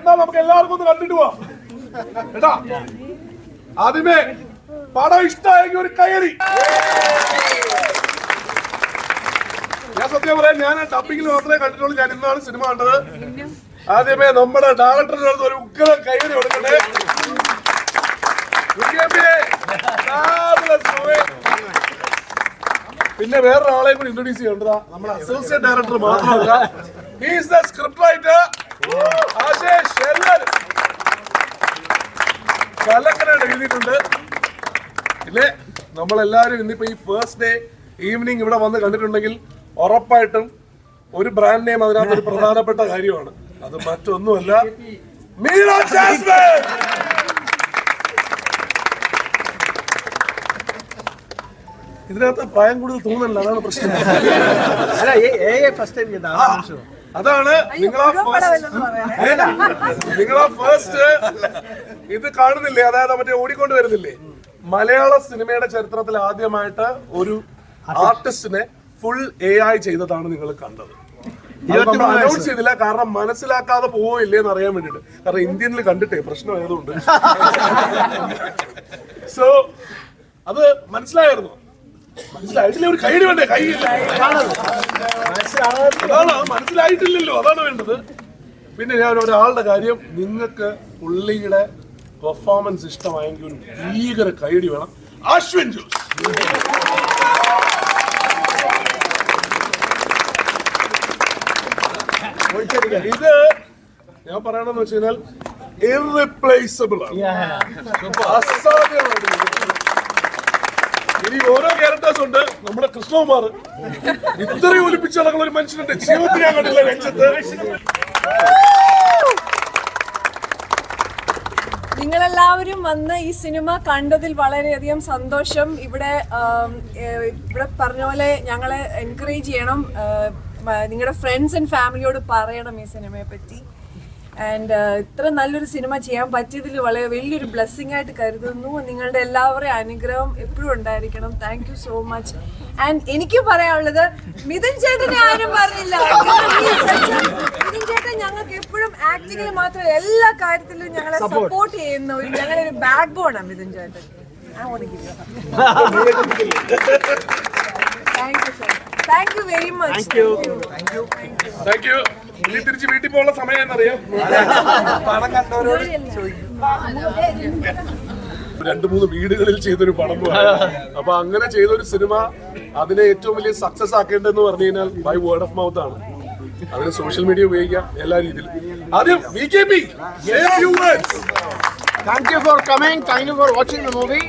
Cinema നമുക്ക് എല്ലാവർക്കും ഒന്ന് കണ്ടിട്ട് പോവാം കേട്ടാ. ആദ്യമേ പടം ഇഷ്ടമായെങ്കിൽ ഒരു കയറി. ഞാൻ സത്യം പറയാം, ഞാൻ ഡബിങ്ങിൽ മാത്രമേ കണ്ടിട്ടുള്ളൂ. ഞാൻ ഇന്നാണ് സിനിമ കണ്ടത്. ആദ്യമേ നമ്മുടെ ഡയറക്ടറിന്റെ അടുത്ത് ഒരു ഉഗ്രം കയറി കൊടുക്കട്ടെ. പിന്നെ വേറൊരാളെ കൂടി ഇൻട്രൊഡ്യൂസ് ചെയ്യേണ്ടതാ. നമ്മുടെ അസോസിയേറ്റ് ഡയറക്ടർ മാത്രമല്ല, he is the script writer Ashesh. എല്ലാവരും കലക്കനായിട്ട് എഴുതിയിട്ടുണ്ട്. പിന്നെ നമ്മളെല്ലാവരും ഇന്നിപ്പോ ഈ ഫസ്റ്റ് ഡേ ഈവനിങ് ഇവിടെ വന്ന് കണ്ടിട്ടുണ്ടെങ്കിൽ ഉറപ്പായിട്ടും ഒരു ബ്രാൻഡ് നെയിം അതിനകത്ത് ഒരു പ്രധാനപ്പെട്ട കാര്യമാണ്. അത് മറ്റൊന്നുമല്ല, മീര ജാസ്മിൻ. ഇതിനകത്ത് പ്രായം കൂടുതൽ തോന്നുന്നില്ല, അതാണ് പ്രശ്നം. അതാണ് നിങ്ങളാ ഫസ്റ്റ് ഇത് കാണുന്നില്ലേ, അതായത് മറ്റേ ഓടിക്കൊണ്ട് വരുന്നില്ലേ. മലയാള സിനിമയുടെ ചരിത്രത്തിൽ ആദ്യമായിട്ട് ഒരു ആർട്ടിസ്റ്റിനെ ഫുൾ AI ചെയ്തതാണ് നിങ്ങൾ കണ്ടത്. അനൗൺസ് ചെയ്തില്ല, കാരണം മനസ്സിലാക്കാതെ പോവില്ലേ എന്ന് അറിയാൻ വേണ്ടിട്ട്. കാരണം ഇന്ത്യനിൽ കണ്ടിട്ടേ പ്രശ്നം ആയതുകൊണ്ട്. സോ അത് മനസ്സിലായിരുന്നു. മനസ്സിലായിട്ടില്ല, ഒരു കൈ വേണ്ടേ? കൈയില്ല, അതാണ് മനസ്സിലായിട്ടില്ലല്ലോ, അതാണ് വേണ്ടത്. പിന്നെ ഞാൻ ഒരാളുടെ കാര്യം, നിങ്ങൾക്ക് പുള്ളിയുടെ പെർഫോമൻസ് ഇഷ്ടമായെങ്കിൽ ഒരു ഭീകര കൈയടി വേണം. അശ്വിൻ ജോസ്. ഇത് ഞാൻ പറയണമെന്ന് വെച്ച് കഴിഞ്ഞാൽ ഇർറിപ്ലേസബിൾ ആണ്, അസാധ്യമാണ്. ഇനി ഓരോ ക്യാരക്ടേഴ്സ് ഉണ്ട്. നമ്മുടെ കൃഷ്ണകുമാർ ഇത്രയും ഒലിപ്പിച്ച് നടക്കുന്ന ഒരു മനുഷ്യനുണ്ട് ജീവിതത്തിൽ ഞാൻ കണ്ടില്ല രംഗത്ത്. നിങ്ങളെല്ലാവരും വന്ന് ഈ സിനിമ കണ്ടതിൽ വളരെയധികം സന്തോഷം. ഇവിടെ പറഞ്ഞ പോലെ ഞങ്ങളെ എൻകറേജ് ചെയ്യണം. നിങ്ങളുടെ ഫ്രണ്ട്സ് ആൻഡ് ഫാമിലിയോട് പറയണം ഈ സിനിമയെ പറ്റി. ആൻഡ് ഇത്ര നല്ലൊരു സിനിമ ചെയ്യാൻ പറ്റിയതിൽ വളരെ വലിയൊരു ബ്ലെസ്സിങ് ആയിട്ട് കരുതുന്നു. നിങ്ങളുടെ എല്ലാവരുടെയും അനുഗ്രഹം എപ്പോഴും ഉണ്ടായിരിക്കണം. Thank you so much. And എനിക്ക് പറയാനുള്ളത്, മിഥുൻ ചേട്ടനെ ആരും പറഞ്ഞില്ല. മിഥുൻ ചേട്ടൻ ഞങ്ങൾക്ക് എപ്പോഴും ആക്ടിങ്ങിൽ മാത്രം എല്ലാ കാര്യത്തിലും ഞങ്ങളെ സപ്പോർട്ട് ചെയ്യുന്ന ഞങ്ങളുടെ ഒരു ബാക്ക് ബോണാണ് മിഥുൻ ചേട്ടൻ. Thank you sir. Thank you very much. Thank you. ഇനി തിരിച്ച് വീട്ടിൽ പോകാനുള്ള സമയം എന്നറിയാം. പണം കണ്ടവരോട് 2-3 വീടുകളിൽ ചെയ്തൊരു പടം പോലെ. അപ്പൊ അങ്ങനെ ചെയ്തൊരു സിനിമ അതിനെ ഏറ്റവും വലിയ സക്സസ് ആക്കേണ്ടതെന്ന് പറഞ്ഞു കഴിഞ്ഞാൽ ബൈ വേർഡ് ഓഫ് മൗത്ത് ആണ്. അതിന് സോഷ്യൽ മീഡിയ ഉപയോഗിക്കാം എല്ലാ രീതിയിലും. ആദ്യം VKP, thank you for coming, thank you for watching the movie.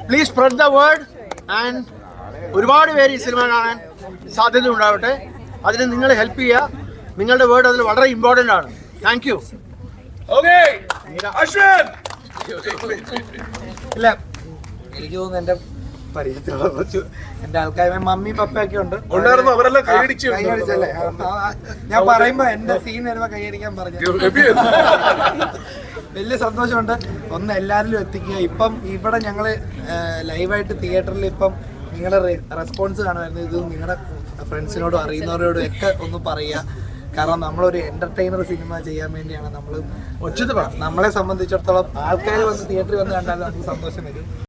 Please spread the word and ഒരുപാട് പേര് ഈ സിനിമ കാണാൻ സാധ്യത ഉണ്ടാവട്ടെ. അതിന് നിങ്ങൾ ഹെൽപ്പ് ചെയ്യുക. നിങ്ങളുടെ വേർഡ് അതിൽ വളരെ ഇമ്പോർട്ടൻ്റ് ആണ്. Thank you. ഇല്ല, എനിക്ക് തോന്നുന്നു എന്റെ പരിചയത്തിലുള്ള കുറച്ച് എന്റെ ആൾക്കാർ മമ്മി പപ്പയൊക്കെ ഉണ്ട്. കൈയടിച്ചല്ലേ? ഞാൻ പറയുമ്പോ എന്റെ സീൻ വരുമ്പോ കൈയടിക്കാൻ പറഞ്ഞു. വലിയ സന്തോഷമുണ്ട്. ഒന്ന് എല്ലാവരിലും എത്തിക്കുക. ഇപ്പം ഇവിടെ ഞങ്ങള് ലൈവായിട്ട് തിയേറ്ററിൽ ഇപ്പം നിങ്ങളുടെ റെസ്പോൺസ് കാണുമായിരുന്നു. ഇത് നിങ്ങളുടെ ഫ്രണ്ട്സിനോടും അറിയുന്നവരോടും ഒക്കെ ഒന്ന് പറയുക. കാരണം നമ്മളൊരു എന്റർടൈനർ സിനിമ ചെയ്യാൻ വേണ്ടിയാണ് നമ്മളെ സംബന്ധിച്ചിടത്തോളം ആൾക്കാർ വന്ന് തിയേറ്ററിൽ വന്ന് കണ്ടാലും നമുക്ക് സന്തോഷം വരും.